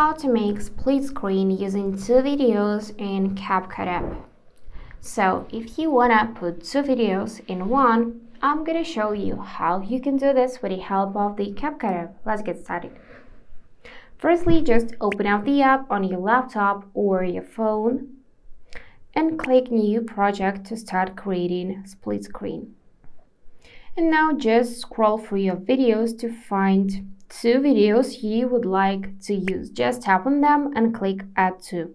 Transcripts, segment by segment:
how to make split screen using two videos in CapCut app. So if you wanna put two videos in one, I'm gonna show you how you can do this with the help of the CapCut app. Let's get started. Firstly, just open up the app on your laptop or your phone and click New Project to start creating split screen. And now just scroll through your videos to find two videos you would like to use. Just tap on them and click Add to.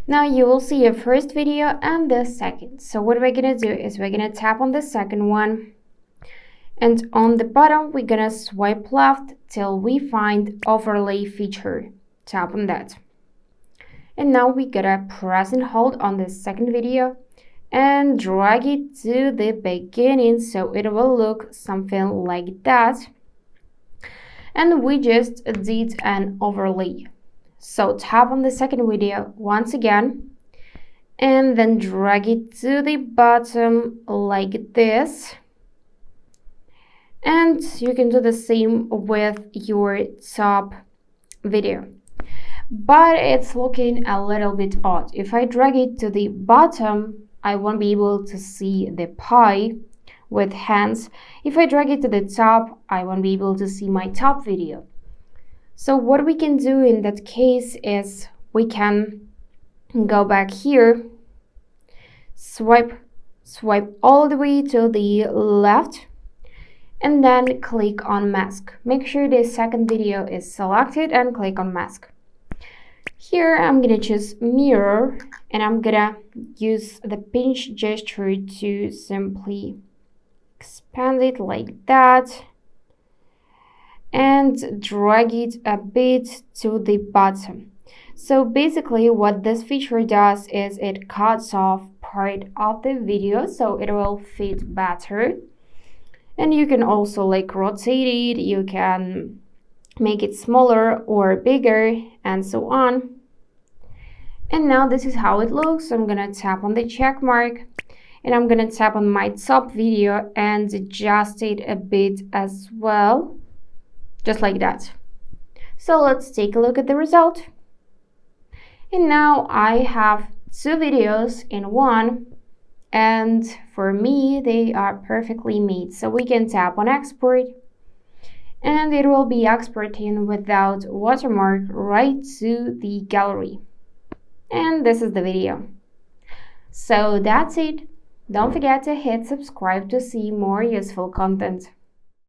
Now you will see your first video and the second. So what we're gonna do is we're gonna tap on the second one, and on the bottom we're gonna swipe left till we find overlay feature. Tap on that. And now we gotta press and hold on the second video and drag it to the beginning so it will look something like that. And we just did an overlay. So tap on the second video once again and then drag it to the bottom like this. And you can do the same with your top video. But it's looking a little bit odd. If I drag it to the bottom, I won't be able to see the pie with hands. If I drag it to the top, I won't be able to see my top video. So what we can do in that case is we can go back here, swipe all the way to the left, and then click on mask. Make sure the second video is selected and click on mask. Here I'm gonna choose mirror and I'm gonna use the pinch gesture to simply expand it like that and drag it a bit to the bottom. So basically what this feature does is it cuts off part of the video so it will fit better. And you can also rotate it, you can make it smaller or bigger and so on. And now this is how it looks. I'm gonna tap on the check mark and I'm gonna tap on my top video and adjust it a bit as well, just like that. So let's take a look at the result. And now I have two videos in one, and for me they are perfectly made. So we can tap on export and it will be exporting without watermark right to the gallery. And this is the video. So that's it. Don't forget to hit subscribe to see more useful content.